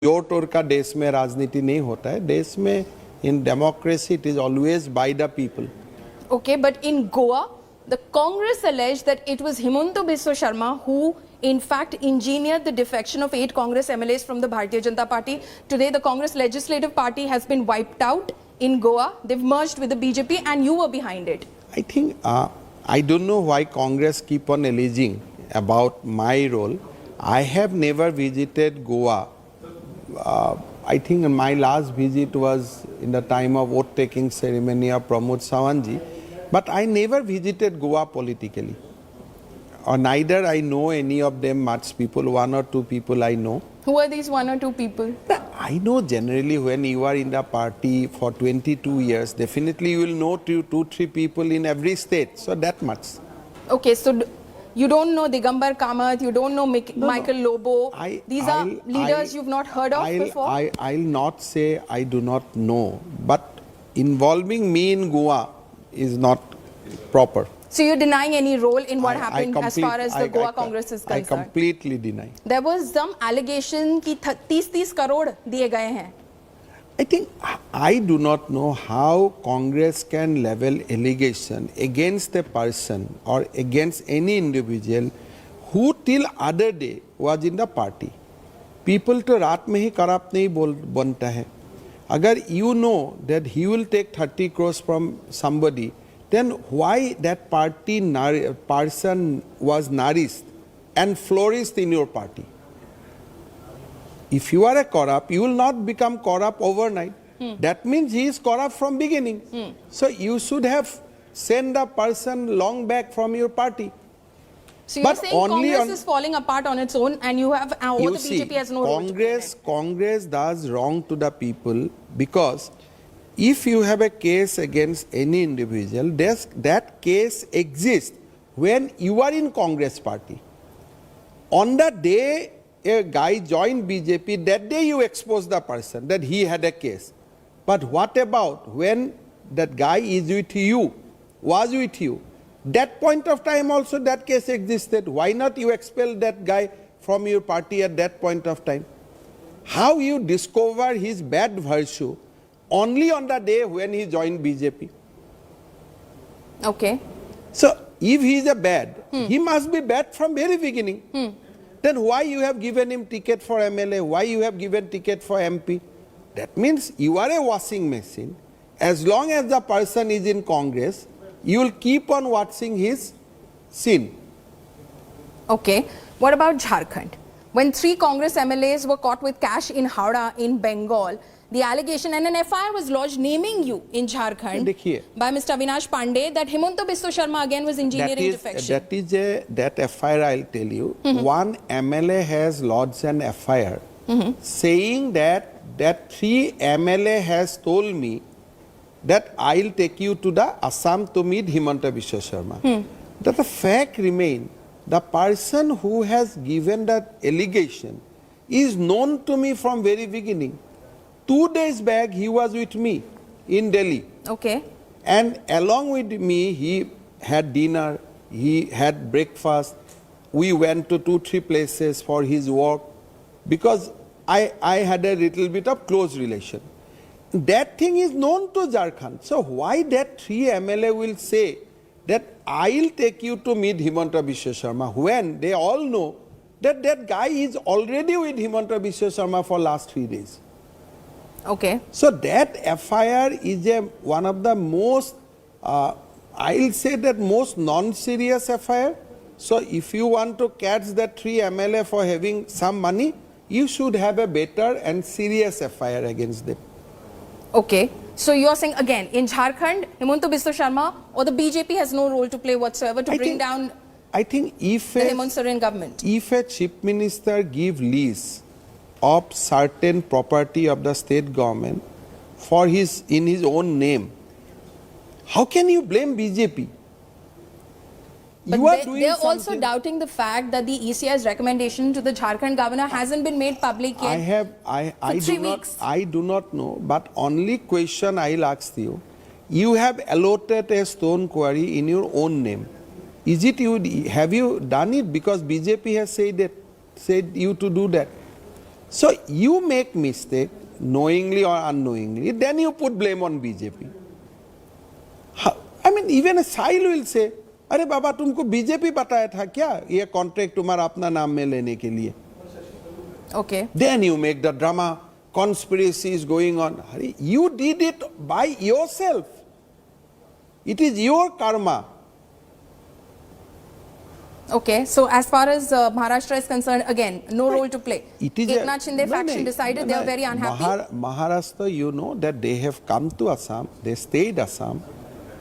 Your टोर का देश में राजनीति नहीं होता है. देश में in democracy it is always by the people. Okay, but in Goa, the Congress alleged that it was Himanta Biswa Sharma who in fact engineered the defection of 8 Congress MLAs from the Bharatiya Janata Party. Today the Congress Legislative Party has been wiped out in Goa. They've merged with the BJP and you were behind it. I think, I don't know why Congress keep on alleging about my role. I have never visited Goa. I think my last visit was in the time of vote-taking ceremony of Pramod Sawantji. But I never visited Goa politically. Or neither I know any of them much people, 1 or 2 people I know. Who are these 1 or 2 people? I know generally when you are in the party for 22 years, definitely you will know 2-3 people in every state. So that much. Okay, so you don't know Digambar Kamath, you don't know Michael Lobo. These are leaders you've not heard of before? I'll not say I do not know, but involving me in Goa is not proper. So you're denying any role in what happened as far as the Goa Congress is concerned? I completely deny. There was some allegation कि 30-30 crore दिए गए हैं. I think I do not know how Congress can level allegation against a person or against any individual who till other day was in the party. People to रात में ही corrupt नहीं बनता है. अगर you know that he will take 30 crores from somebody, then why that person was nourished and flourished in your party? If you are a corrupt, you will not become corrupt overnight. That means he is corrupt from beginning. So you should have sent the person long back from your party. So you're saying Congress is falling apart on its own and you have the BJP has no role to play. Congress does wrong to the people because if you have a case against any individual, that case exists when you are in Congress party. On the day a guy joined BJP, that day you expose the person that he had a case. But what about when that guy is with you, was with you? That point of time also that case existed. Why not you expel that guy from your party at that point of time? How you discover his bad virtue only on the day when he joined BJP? Okay. So if he is a bad, he must be bad from very beginning. Then why you have given him ticket for MLA? Why you have given ticket for MP? That means you are a washing machine. As long as the person is in Congress, you will keep on watching his sin. Okay. What about Jharkhand? When 3 Congress MLAs were caught with cash in Howrah in Bengal, the allegation and an FIR was lodged naming you in Jharkhand by Mr. Avinash Pandey that Himanta Biswa Sharma again was engineering defection. That FIR I'll tell you. One MLA has lodged an FIR saying that 3 MLA has told me that I'll take you to the Assam to meet Himanta Biswa Sharma. That the fact remains, the person who has given that allegation is known to me from very beginning. 2 days back, he was with me in Delhi. Okay. And along with me, he had dinner, he had breakfast. We went to 2-3 places for his work because I had a little bit of close relation. That thing is known to Jharkhand. So why that 3 MLA will say that I'll take you to meet Himanta Biswa Sharma when they all know that that guy is already with Himanta Biswa Sharma for last 3 days. Okay. So that FIR is one of the most, I'll say that most non-serious FIR. So if you want to catch that 3 MLA for having some money, you should have a better and serious FIR against them. Okay. So you're saying again, in Jharkhand, Himanta Biswa Sharma or the BJP has no role to play whatsoever to bring down I think if the Hemant Soren government. If a chief minister give lease of certain property of the state government for in his own name, how can you blame BJP? But they're also doubting the fact that the ECI's recommendation to the Jharkhand governor hasn't been made public yet. I do not know, but only question I'll ask you. You have allotted a stone quarry in your own name. Is it you? Have you done it because BJP has said you to do that? So you make mistake, knowingly or unknowingly, then you put blame on BJP. I mean, even a Sahil will say, अरे बाबा तुमको BJP बताया था क्या ये contract तुम्हारा अपना नाम में लेने के लिए? Okay. Then you make the drama, conspiracy is going on. You did it by yourself. It is your karma. Okay, so as far as Maharashtra is concerned, again, no role to play. It is Eknath Shinde faction decided they are very unhappy. Maharashtra, you know that they have come to Assam, they stayed Assam,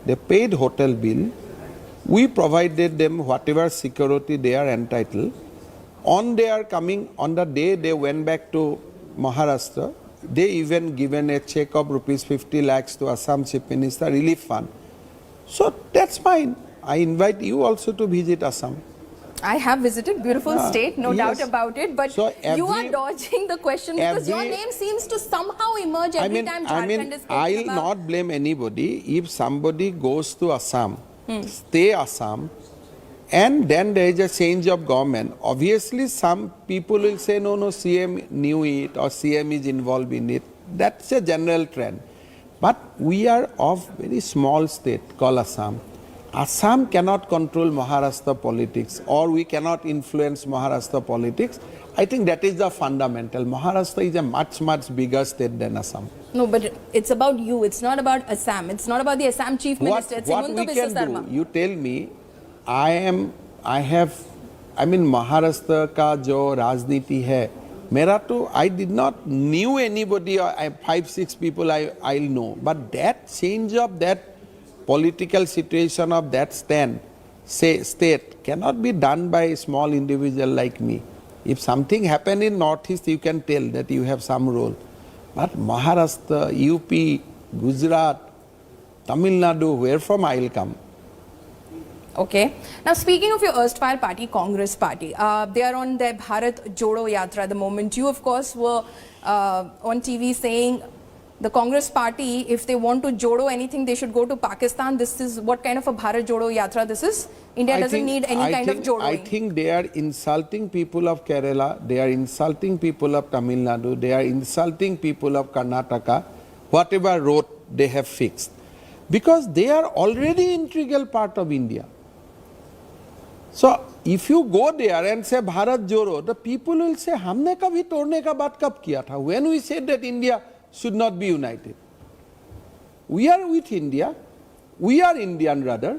they paid hotel bill. We provided them whatever security they are entitled. On their coming, on the day they went back to Maharashtra, they even given a check of rupees 50 lakhs to Assam Chief Minister Relief Fund. So that's fine. I invite you also to visit Assam. I have visited, beautiful state, no doubt about it, but So you are dodging the question because your name seems to somehow emerge every time Jharkhand is spoken I'll about. not blame anybody if somebody goes to Assam, stay Assam, and then there is a change of government. Obviously, some people will say, no, CM knew it or CM is involved in it. That's a general trend. But we are of very small state called Assam. Assam cannot control Maharashtra politics, or we cannot influence Maharashtra politics. I think that is the fundamental. Maharashtra is a much, much bigger state than Assam. No, but it's about you. It's not about Assam. It's not about the Assam Chief Minister. It's What Himanta we Biswa can Sarma. do, you tell me, I mean, Maharashtra ka jo rajniti hai, mera to, I did not knew anybody, 5-6 people I'll know. But that change of that political situation of that state cannot be done by a small individual like me. If something happened in Northeast, you can tell that you have some role. But Maharashtra, UP, Gujarat, Tamil Nadu, where from I'll come? Okay. Now, speaking of your erstwhile party, Congress party, they are on their Bharat Joro Yatra at the moment. You, of course, were on TV saying the Congress party, if they want to Joro anything, they should go to Pakistan. This is what kind of a Bharat Joro Yatra this is? India doesn't need any kind of Joroing. I think they are insulting people of Kerala, they are insulting people of Tamil Nadu, they are insulting people of Karnataka, whatever road they have fixed. Because they are already integral part of India. So, if you go there and say Bharat Joro, the people will say, हमने कभी तोड़ने का बात कब किया था? When we said that India should not be united. We are with India. We are Indian rather.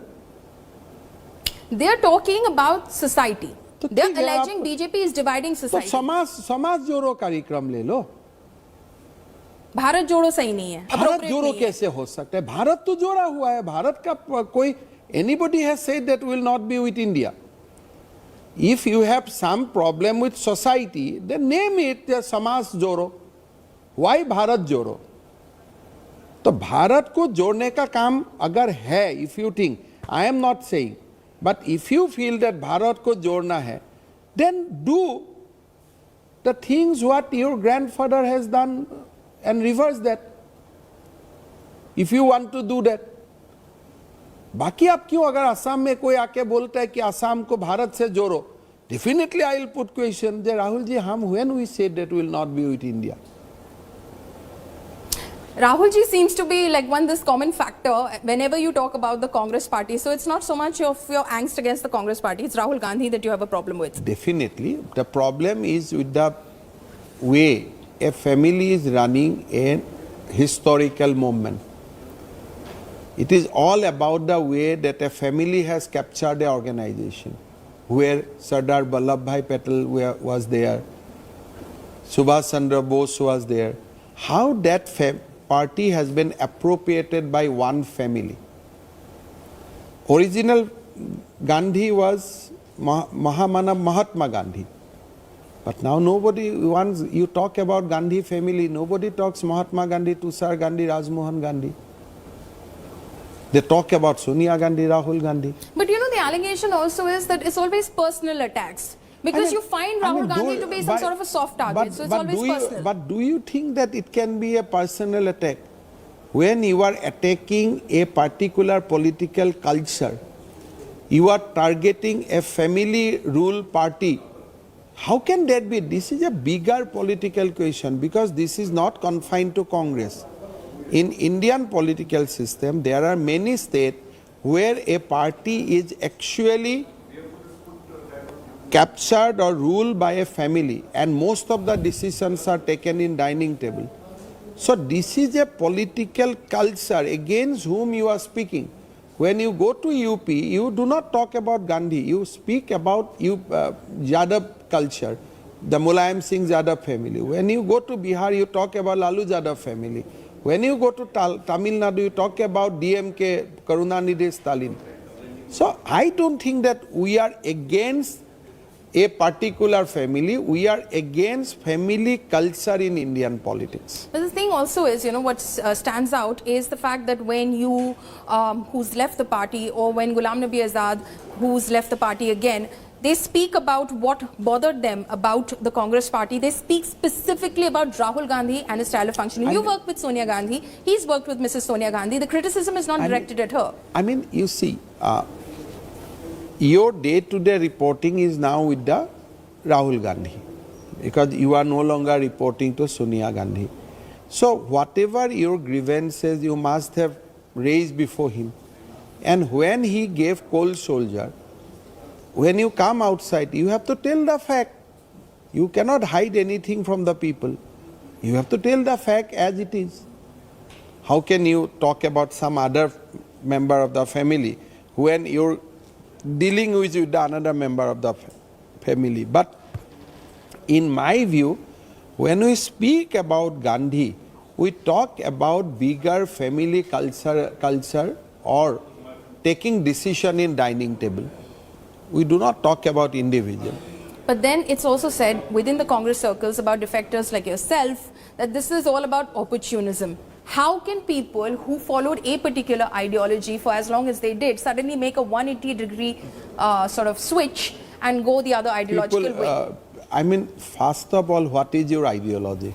They are talking about society. तो They are ठीक है, alleging BJP is dividing तो society. समाज जोड़ो कार्यक्रम ले लो. भारत जोड़ो सही नहीं है. भारत appropriate जोड़ो नहीं है. कैसे हो सकता है? भारत तो जोड़ा हुआ है. भारत का कोई anybody has said that will not be with India. If you have some problem with society, then name it समाज जोड़ो. Why भारत जोड़ो? तो भारत को जोड़ने का काम अगर है, if you think, I am not saying, but if you feel that Bharat को जोड़ना है, then do the things what your grandfather has done and reverse that. If you want to do that. बाकी आप क्यों अगर असम में कोई आके बोलता है कि असम को भारत से जोड़ो, definitely I will put question that Rahul ji, when we said that we will not be with India. Rahul ji seems to be like this common factor whenever you talk about the Congress party. So it's not so much of your angst against the Congress party. It's Rahul Gandhi that you have a problem with. Definitely. The problem is with the way a family is running a historical movement. It is all about the way that a family has captured the organization, where Sardar Vallabhbhai Patel was there, Subhash Chandra Bose was there. How that party has been appropriated by one family. Original Gandhi was Mahatma Gandhi. But now nobody wants, you talk about Gandhi family, nobody talks Mahatma Gandhi, Tushar Gandhi, Rajmohan Gandhi. They talk about Sonia Gandhi, Rahul Gandhi. But you know, the allegation also is that it's always personal attacks. Because you find Rahul Gandhi to be some sort of a soft target, so it's always personal. But do you think that it can be a personal attack? When you are attacking a particular political culture, you are targeting a family rule party. How can that be? This is a bigger political question because this is not confined to Congress. In Indian political system, there are many states where a party is actually captured or ruled by a family and most of the decisions are taken in dining table. So this is a political culture against whom you are speaking. When you go to UP, you do not talk about Gandhi, you speak about Yadav culture, the Mulayam Singh Yadav family. When you go to Bihar, you talk about Lalu Yadav family. When you go to Tamil Nadu, you talk about DMK, Karunanidhi Stalin. So I don't think that we are against a particular family, we are against family culture in Indian politics. But the thing also is, what stands out is the fact that when you, who's left the party, or when Ghulam Nabi Azad, who's left the party again, they speak about what bothered them about the Congress party. They speak specifically about Rahul Gandhi and his style of functioning. You work with Sonia Gandhi, he's worked with Mrs. Sonia Gandhi. The criticism is not directed at her. I mean, you see, your day-to-day reporting is now with the Rahul Gandhi because you are no longer reporting to Sonia Gandhi. So whatever your grievances you must have raised before him, and when he gave cold shoulder, when you come outside, you have to tell the fact. You cannot hide anything from the people. You have to tell the fact as it is. How can you talk about some other member of the family when you're dealing with another member of the family? But in my view, when we speak about Gandhi, we talk about bigger family culture or taking decision in dining table. We do not talk about individual. But then it's also said within the Congress circles about defectors like yourself that this is all about opportunism. How can people who followed a particular ideology for as long as they did suddenly make a 180-degree sort of switch and go the other ideological way? I mean, first of all, what is your ideology?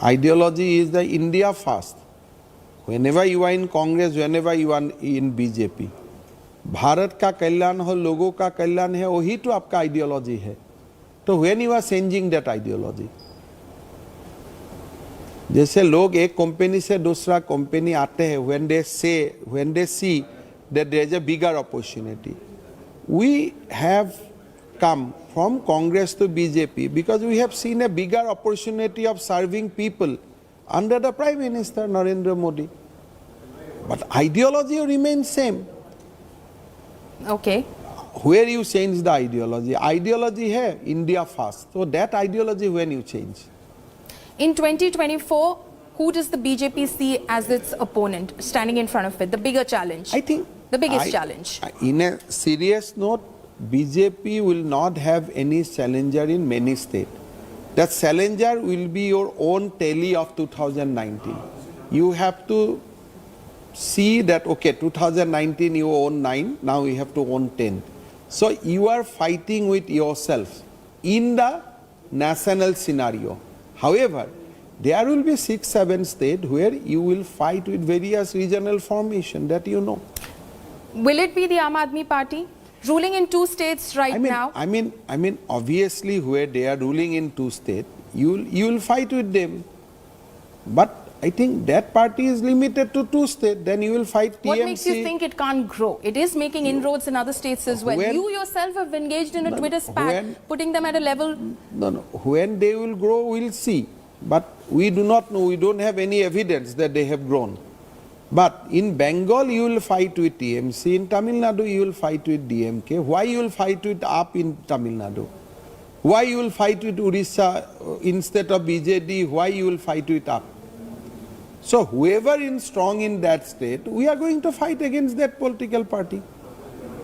Ideology is the India first. Whenever you are in Congress, whenever you are in BJP, Bharat का कल्याण हो, लोगों का कल्याण है, वही तो आपका ideology है. तो when you are changing that ideology, जैसे लोग एक कंपनी से दूसरा कंपनी आते हैं, when they see that there is a bigger opportunity. We have come from Congress to BJP because we have seen a bigger opportunity of serving people under the Prime Minister Narendra Modi. But ideology remains same. Okay. Where you change the ideology? Ideology hai India first. So that ideology when you change. In 2024, who does the BJP see as its opponent standing in front of it? The bigger challenge? I think the biggest challenge. In a serious note, BJP will not have any challenger in many states. That challenger will be your own tally of 2019. You have to see that, okay, 2019 you own 9, now you have to own 10. So you are fighting with yourself in the national scenario. However, there will be 6-7 states where you will fight with various regional formation that you know. Will it be the Aam Aadmi Party ruling in 2 states now? I mean, obviously where they are ruling in 2 states, you will fight with them. But I think that party is limited to 2 states, then you will fight TMC. What makes you think it can't grow? It is making inroads in other states as well. You yourself have engaged in a Twitter spat, putting them at a level. No. When they will grow, we'll see. But we do not know, we don't have any evidence that they have grown. But in Bengal, you will fight with TMC. In Tamil Nadu, you will fight with DMK. Why you will fight with AAP in Tamil Nadu? Why you will fight with Orissa instead of BJD? Why you will fight with AAP? So whoever is strong in that state, we are going to fight against that political party.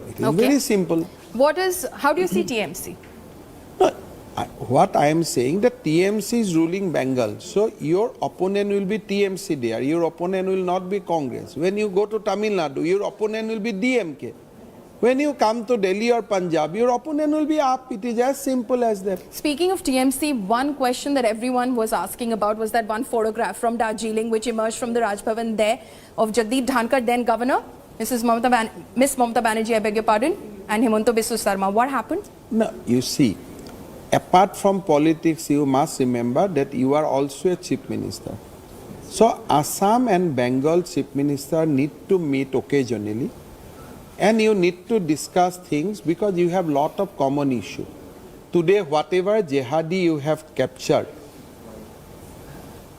It is very simple. How do you see TMC? No, what I am saying that TMC is ruling Bengal. So your opponent will be TMC there. Your opponent will not be Congress. When you go to Tamil Nadu, your opponent will be DMK. When you come to Delhi or Punjab, your opponent will be AAP. It is as simple as that. Speaking of TMC, one question that everyone was asking about was that one photograph from Darjeeling which emerged from the Raj Bhavan there of Jagdeep Dhankar, then Governor, Miss Mamata Banerjee, I beg your pardon, and Himanta Biswa Sarma. What happened? No, you see, apart from politics, you must remember that you are also a chief minister. So Assam and Bengal chief minister need to meet occasionally, and you need to discuss things because you have lot of common issue. Today, whatever jihadi you have captured,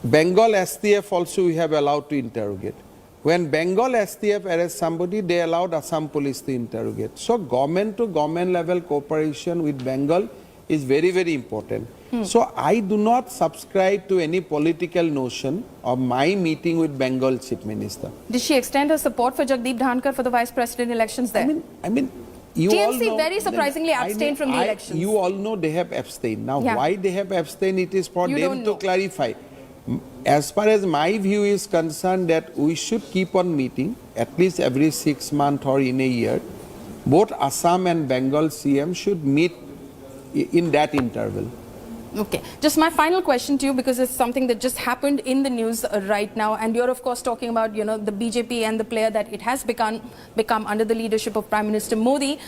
Bengal STF also we have allowed to interrogate. When Bengal STF arrests somebody, they allowed Assam police to interrogate. So government to government level cooperation with Bengal is very, very important. So I do not subscribe to any political notion of my meeting with Bengal chief minister. Did she extend her support for Jagdeep Dhankar for the vice president elections there? I mean, you all TMC know very surprisingly abstained from the elections. You all know they have abstained. Now, Yeah. why they have abstained, it is for You them don't to know. clarify. As far as my view is concerned, that we should keep on meeting at least every 6 months or in a year. Both Assam and Bengal CM should meet in that interval. Okay, just my final question to you, because it's something that just happened in the news right now, and you're of course talking about, you know, the BJP and the player that it has become under the leadership of Prime Minister Modi.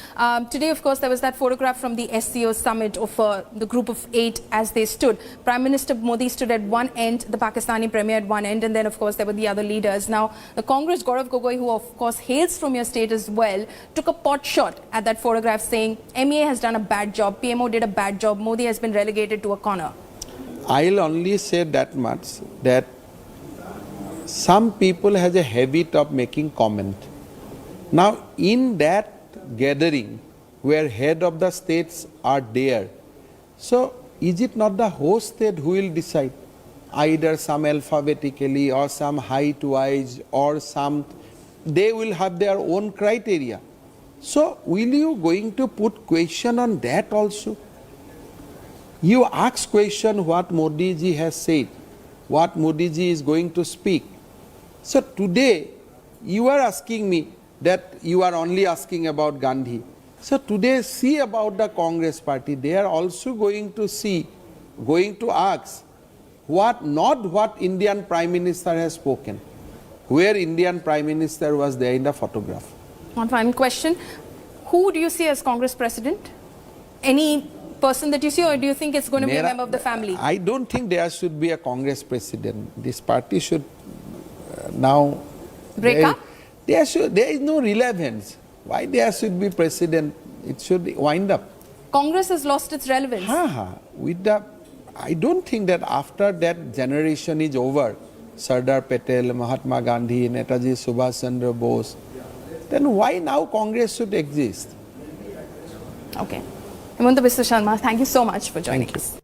Today, of course, there was that photograph from the SCO summit of the group of 8 as they stood. Prime Minister Modi stood at one end, the Pakistani Premier at one end, and then of course there were the other leaders. Now, the Congress Gaurav Gogoi, who of course hails from your state as well, took a pot shot at that photograph saying MEA has done a bad job, PMO did a bad job, Modi has been relegated to a corner. I'll only say that much, that some people has a habit of making comment. Now, in that gathering where head of the states are there, so is it not the host state who will decide? Either some alphabetically or some height-wise or some, they will have their own criteria. So will you going to put question on that also? You ask question what Modi ji has said, what Modi ji is going to speak. So today, you are asking me that you are only asking about Gandhi. So today, see about the Congress party. They are also going to ask not what Indian Prime Minister has spoken, where Indian Prime Minister was there in the photograph. One final question. Who do you see as Congress president? Any person that you see, or do you think it's going to be a member of the family? I don't think there should be a Congress president. This party should now break up? There is no relevance. Why there should be president? It should wind up. Congress has lost its relevance. I don't think that after that generation is over, Sardar Patel, Mahatma Gandhi, Netaji Subhash Chandra Bose, then why now Congress should exist? Okay. Himanta Biswa Sharma, thank you so much for joining us.